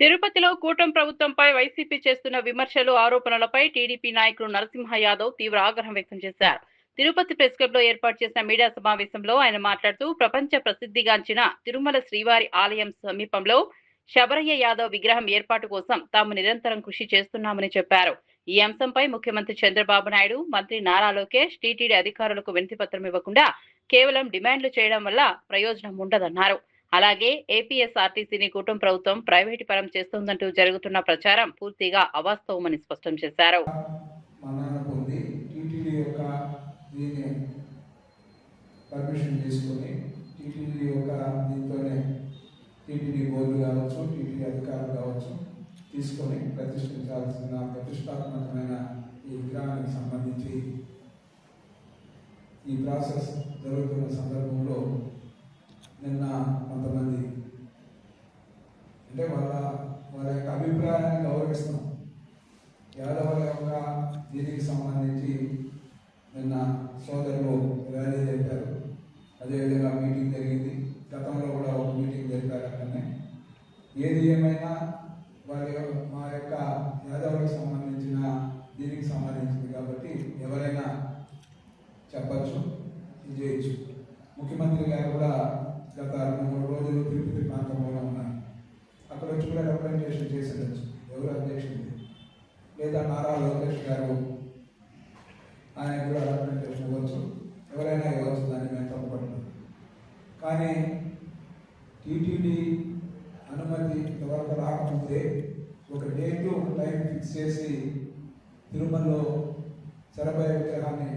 తిరుపతిలో కూటమి ప్రభుత్వంపై వైసీపీ చేస్తున్న విమర్శలు, ఆరోపణలపై టీడీపీ నాయకులు నరసింహ యాదవ్ తీవ్ర ఆగ్రహం వ్యక్తం చేశారు. తిరుపతి ప్రెస్ క్లబ్ లో ఏర్పాటు చేసిన మీడియా సమావేశంలో ఆయన మాట్లాడుతూ, ప్రపంచ ప్రసిద్ధిగాంచిన తిరుమల శ్రీవారి ఆలయం సమీపంలో శబరయ్య యాదవ్ విగ్రహం ఏర్పాటు కోసం తాము నిరంతరం కృషి చేస్తున్నామని చెప్పారు. ఈ అంశంపై ముఖ్యమంత్రి చంద్రబాబు నాయుడు, మంత్రి నారా లోకేష్ టీటీడీ అధికారులకు వినతిపత్రం ఇవ్వకుండా కేవలం డిమాండ్లు చేయడం వల్ల ప్రయోజనం ఉండదన్నారు. అలాగే ఏపీఎస్ఆర్టీసీని కూటమి ప్రభుత్వం ప్రైవేటు పరం చేస్తోందంటూ జరుగుతున్న ప్రచారం పూర్తిగా అవాస్తవమని స్పష్టం చేశారు. పర్మిషన్ తీసుకొని టీటీడీ యొక్క దీంతోనే టీటీడీ బోర్డు కావచ్చు, టీటీడీ అధికారులు కావచ్చు తీసుకొని ప్రతిష్ఠించాల్సిన ప్రతిష్టాత్మకమైన ఈ విగ్రహానికి సంబంధించి ఈ ప్రాసెస్ జరుగుతున్న సందర్భంలో నిన్న కొంతమంది అంటే వాళ్ళ యొక్క అభిప్రాయాన్ని గౌరవిస్తున్నాం. యాదవుల యొక్క దీనికి సంబంధించి నిన్న సోదరులు ర్యాలీ జరిపారు, అదేవిధంగా మీటింగ్ జరిగింది. గతంలో కూడా ఒక మీటింగ్ జరిపారు. అక్కడనే ఏది ఏమైనా మా యొక్క యాదవులకు సంబంధించిన దీనికి సంబంధించింది కాబట్టి ఎవరైనా చెప్పచ్చు, చేయొచ్చు. ముఖ్యమంత్రి గారు కూడా గత 2-3 రోజులు తిరుపతి ప్రాంతంలో ఉన్నారు. అక్కడ వచ్చి కూడా రిప్రజెంటేషన్ చేసేయచ్చు, ఎవరు అధ్యక్షుడు లేదా నారా లోకేష్ గారు ఆయన కూడా రిప్రజెంటేషన్ ఇవ్వచ్చు, ఎవరైనా ఇవ్వచ్చు, దాన్ని మేము తప్పపడలేదు. కానీ టీటీడీ అనుమతి ఇంతవరకు రాకముందే ఒక డేటు టైం ఫిక్స్ చేసి తిరుమలలో శరభయ్య విగ్రహాన్ని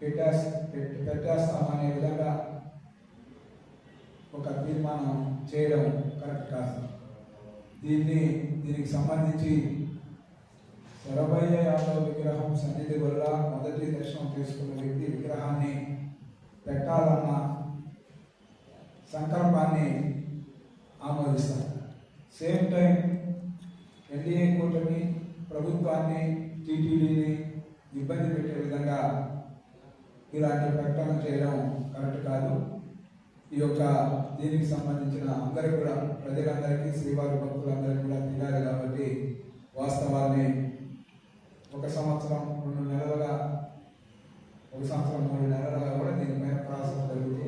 పెట్టేస్తామనే విధంగా ఒక తీర్మానం చేయడం కరెక్ట్ కాదు. దీనికి సంబంధించి శరభయ్య యాదవ్ విగ్రహం సన్నిధి వల్ల మొదటి దర్శనం తీసుకున్న వ్యక్తి విగ్రహాన్ని పెట్టాలన్న సంకల్పాన్ని ఆమోదిస్తారు. సేమ్ టైం ఎన్డీఏ కూటమి ప్రభుత్వాన్ని, టీటీడీని ఇబ్బంది పెట్టే విధంగా ఇలాంటి ప్రకటన చేయడం కరెక్ట్ కాదు. ఈ యొక్క దీనికి సంబంధించిన అందరికీ కూడా, ప్రజలందరికీ, శ్రీవారి భక్తులందరికీ కూడా తెలియాలి కాబట్టి వాస్తవాన్ని 1 సంవత్సరం 2 నెలలుగా 1 సంవత్సరం 3 నెలలుగా కూడా దీనిపైన ప్రాసెస్ జరుగుతుంది.